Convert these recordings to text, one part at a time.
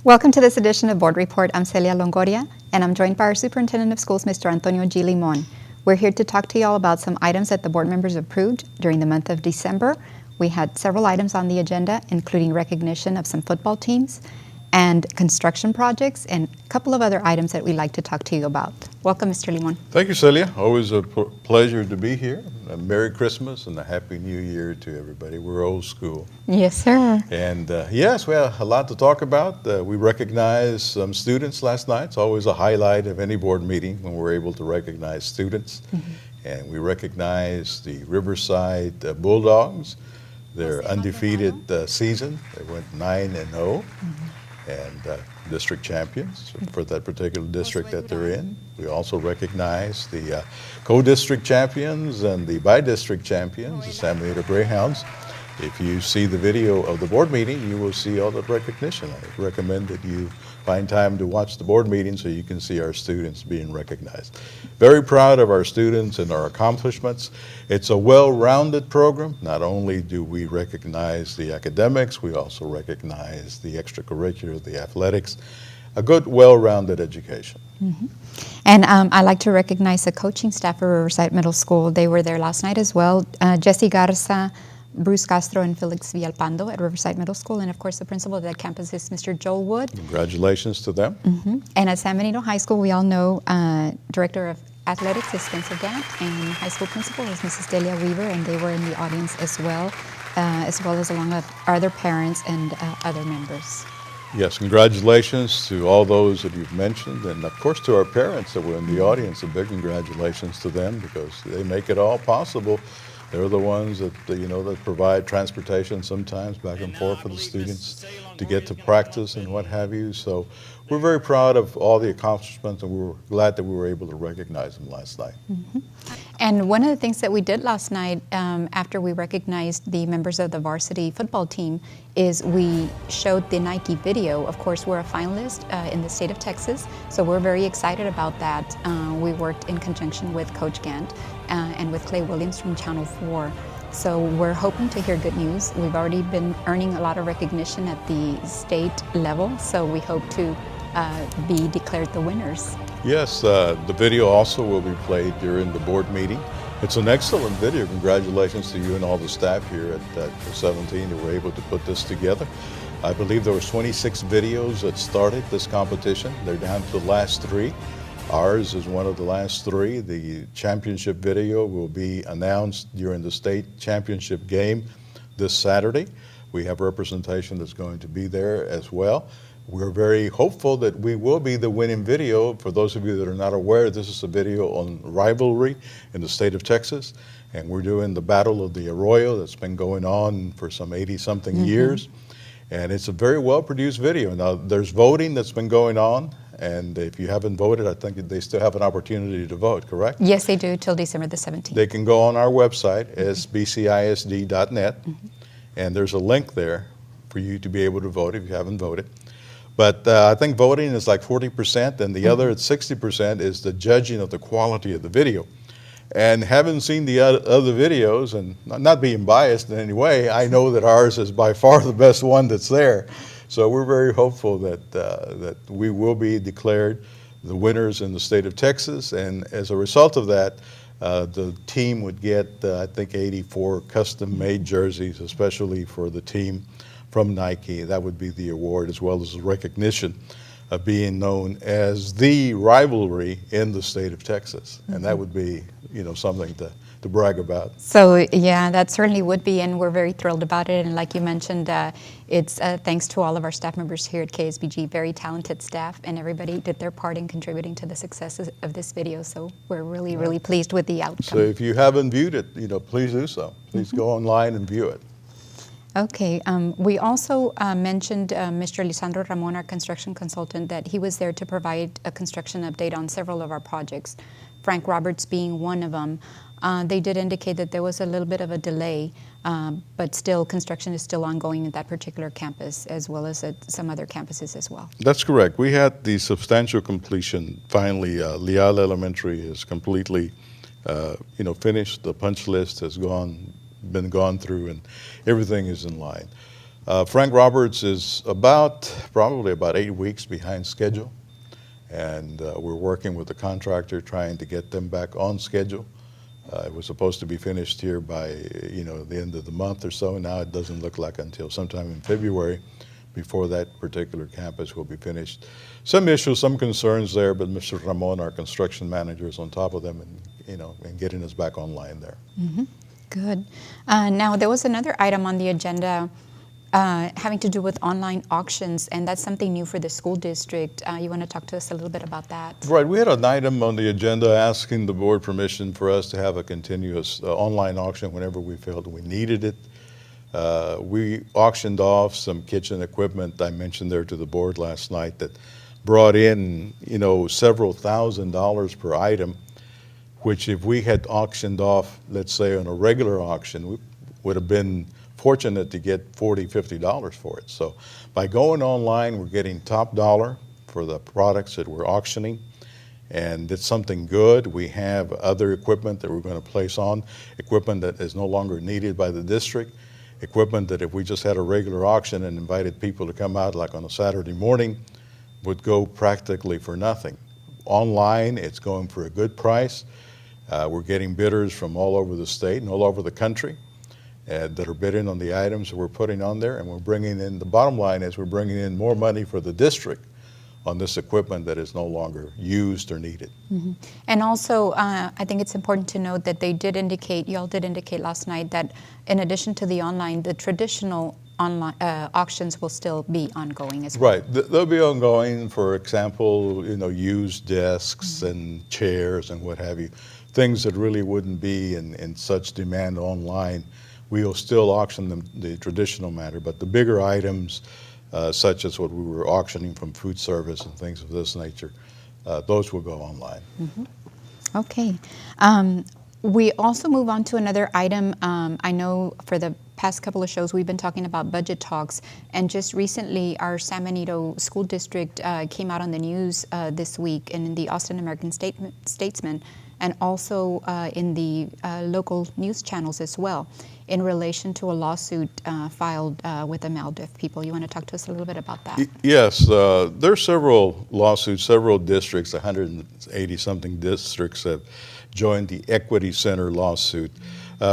Welcome to this edition of Board Report. I'm Celia Longoria, and I'm joined by our Superintendent of Schools, Mr. Antonio G. Limon. We're here to talk to you all about some items that the board members approved during the month of December. We had several items on the agenda, including recognition of some football teams and construction projects, and a couple of other items that we'd like to talk to you about. Welcome, Mr. Limon. Thank you, Celia. Always a pleasure to be here. A Merry Christmas and a Happy New Year to everybody. We're old school. Yes, sir. And yes, we have a lot to talk about. We recognized some students last night. It's always a highlight of any board meeting when we're able to recognize students. And we recognized the Riverside Bulldogs, their undefeated season. They went 9-0. And district champions for that particular district that they're in. We also recognize the co-district champions and the by-district champions, the San Benito Greyhounds. If you see the video of the board meeting, you will see all the recognition. I recommend that you find time to watch the board meeting so you can see our students being recognized. Very proud of our students and our accomplishments. It's a well-rounded program. Not only do we recognize the academics, we also recognize the extracurricular, the athletics, a good, well-rounded education. And I'd like to recognize the coaching staff for Riverside Middle School. They were there last night as well. Jesse Garza, Bruce Castro, and Felix Villalpando at Riverside Middle School. And of course, the principal of that campus is Mr. Joel Wood. Congratulations to them. And at San Benito High School, we all know Director of Athletics is Spencer Gant, and high school principal is Mrs. Delia Weaver, and they were in the audience as well as along with other parents and other members. Yes, congratulations to all those that you've mentioned, and of course to our parents that were in the audience. A big congratulations to them because they make it all possible. They're the ones that that provide transportation sometimes back and forth for the students to get to practice and what have you. So we're very proud of all the accomplishments, and we were glad that we were able to recognize them last night. And one of the things that we did last night after we recognized the members of the varsity football team is we showed the Nike video. Of course, we're a finalist in the state of Texas, so we're very excited about that. We worked in conjunction with Coach Gant and with Clay Williams from Channel 4. So we're hoping to hear good news. We've already been earning a lot of recognition at the state level, so we hope to be declared the winners. Yes, the video also will be played during the board meeting. It's an excellent video. Congratulations to you and all the staff here at 17 who were able to put this together. I believe there was 26 videos that started this competition. They're down to the last 3. Ours is one of the last 3. The championship video will be announced during the state championship game this Saturday. We have representation that's going to be there as well. We're very hopeful that we will be the winning video. For those of you that are not aware, this is a video on rivalry in the state of Texas, and we're doing the Battle of the Arroyo that's been going on for some 80-something years, and it's a very well-produced video. Now, there's voting that's been going on, and if you haven't voted, I think they still have an opportunity to vote, correct? Yes, they do, till December the 17th. They can go on our website, sbcisd.net, and there's a link there for you to be able to vote if you haven't voted. But I think voting is like 40%, and the other 60% is the judging of the quality of the video. And having seen the other videos, and not being biased in any way, I know that ours is by far the best one that's there. So we're very hopeful that, that we will be declared the winners in the state of Texas. And as a result of that, the team would get, I think, 84 custom-made jerseys, especially for the team from Nike. That would be the award, as well as the recognition of being known as the rivalry in the state of Texas. And that would be, something to brag about. So yeah, that certainly would be, and we're very thrilled about it. And like you mentioned, it's thanks to all of our staff members here at KSBG, very talented staff, and everybody did their part in contributing to the success of this video. So we're really, really pleased with the outcome. So if you haven't viewed it, please do so. Please go online and view it. Okay. We also mentioned Mr. Lisandro Ramon, our construction consultant, that he was there to provide a construction update on several of our projects, Frank Roberts being one of them. They did indicate that there was a little bit of a delay, but still construction is still ongoing at that particular campus as well as at some other campuses as well. That's correct. We had the substantial completion. Finally, Leal Elementary is completely finished. The punch list has been gone through, and everything is in line. Frank Roberts is probably about 8 weeks behind schedule, and we're working with the contractor trying to get them back on schedule. It was supposed to be finished here by the end of the month or so. Now it doesn't look like until sometime in February before that particular campus will be finished. Some issues, some concerns there, but Mr. Ramon, our construction manager, is on top of them and getting us back online there. Mm-hmm. Good. Now, there was another item on the agenda having to do with online auctions, and that's something new for the school district. You want to talk to us a little bit about that? Right. We had an item on the agenda asking the board permission for us to have a continuous online auction whenever we felt we needed it. We auctioned off some kitchen equipment I mentioned there to the board last night that brought in, several $1,000s per item, which if we had auctioned off, let's say on a regular auction, we would have been fortunate to get $40, $50 for it. So by going online, we're getting top dollar for the products that we're auctioning, and it's something good. We have other equipment that we're going to place on, equipment that is no longer needed by the district, equipment that if we just had a regular auction and invited people to come out like on a Saturday morning, would go practically for nothing. Online, it's going for a good price. We're getting bidders from all over the state and all over the country that are bidding on the items that we're putting on there, and we're bringing in, the bottom line is we're bringing in more money for the district on this equipment that is no longer used or needed. Mm-hmm. And also, I think it's important to note that y'all did indicate last night that in addition to the online, the traditional online auctions will still be ongoing as well. Right, they'll be ongoing. For example, used desks and chairs and what have you, things that really wouldn't be in such demand online. We'll still auction them the traditional manner, but the bigger items, such as what we were auctioning from food service and things of this nature, those will go online. Mm-hmm. Okay. We also move on to another item. I know for the past couple of shows we've been talking about budget talks, and just recently our San Benito School District came out on the news this week in the Austin American Statesman, and also in the local news channels as well, in relation to a lawsuit filed with the Maldeaf people. You want to talk to us a little bit about that? Yes, there are several lawsuits, several districts, 180-something districts have joined the Equity Center lawsuit.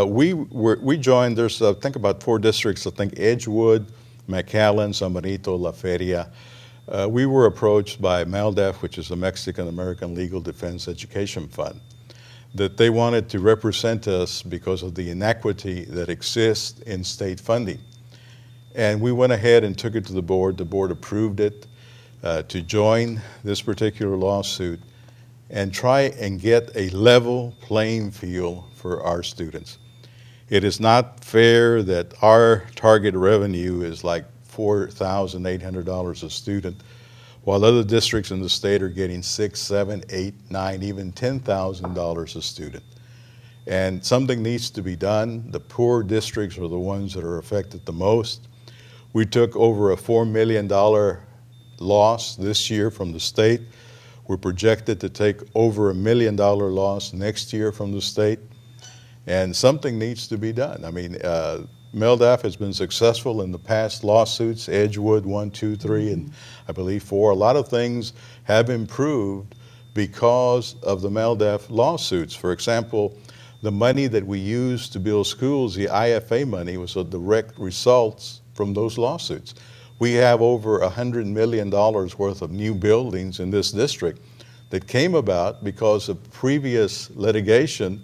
We joined, there's I think about 4 districts, I think Edgewood, McAllen, San Benito, La Feria. We were approached by Maldeaf, which is the Mexican American Legal Defense Education Fund, that they wanted to represent us because of the inequity that exists in state funding. And we went ahead and took it to the board. The board approved it to join this particular lawsuit and try and get a level playing field for our students. It is not fair that our target revenue is like $4,800 a student, while other districts in the state are getting $6,000, $7,000, $8,000, $9,000, even $10,000 a student. And something needs to be done. The poor districts are the ones that are affected the most. We took over a $4 million loss this year from the state. We're projected to take over $1 million loss next year from the state. And something needs to be done. I mean, Maldeaf has been successful in the past lawsuits, Edgewood 1, 2, 3, and I believe 4. A lot of things have improved because of the Maldeaf lawsuits. For example, the money that we used to build schools, the IFA money, was a direct result from those lawsuits. We have over $100 million worth of new buildings in this district that came about because of previous litigation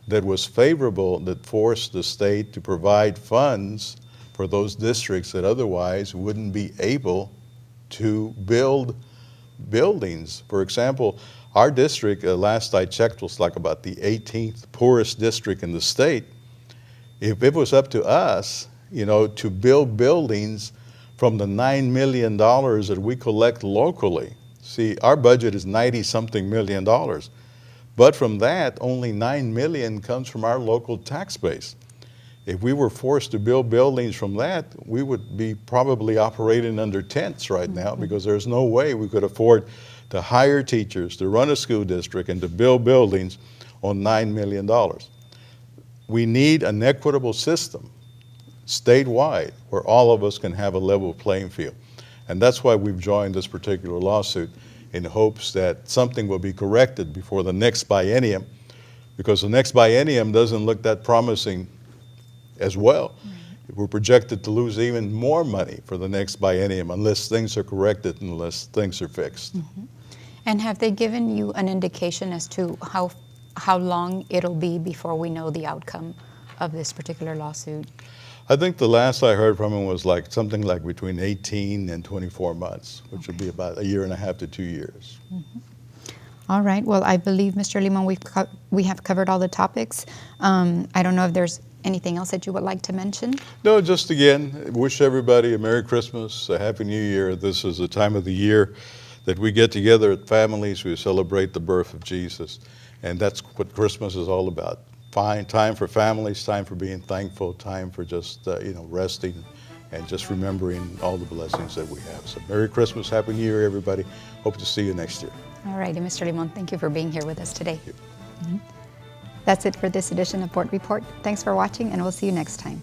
that was favorable, that forced the state to provide funds for those districts that otherwise wouldn't be able to build buildings. For example, our district, last I checked, was like about the 18th poorest district in the state. If it was up to us, to build buildings from the $9 million that we collect locally. See, our budget is 90-something million dollars. But from that, only $9 million comes from our local tax base. If we were forced to build buildings from that, we would be probably operating under tents right now, because there's no way we could afford to hire teachers, to run a school district, and to build buildings on $9 million. We need an equitable system statewide where all of us can have a level playing field. And that's why we've joined this particular lawsuit, in hopes that something will be corrected before the next biennium, because the next biennium doesn't look that promising as well. Right. We're projected to lose even more money for the next biennium unless things are corrected, unless things are fixed. Mm-hmm. And have they given you an indication as to how long it'll be before we know the outcome of this particular lawsuit? I think the last I heard from him was something like between 18 and 24 months, which would be about 1.5 to 2 years. Mm-hmm. All right. Well, I believe, Mr. Limon, we have covered all the topics. I don't know if there's anything else that you would like to mention? No, just again, wish everybody a Merry Christmas, a Happy New Year. This is the time of the year that we get together at families, we celebrate the birth of Jesus, and that's what Christmas is all about. Time for families, time for being thankful, time for just resting and just remembering all the blessings that we have. So Merry Christmas, Happy New Year, everybody. Hope to see you next year. All righty, Mr. Limon, thank you for being here with us today. Thank you. Mm-hmm. That's it for this edition of Board Report. Thanks for watching, and we'll see you next time.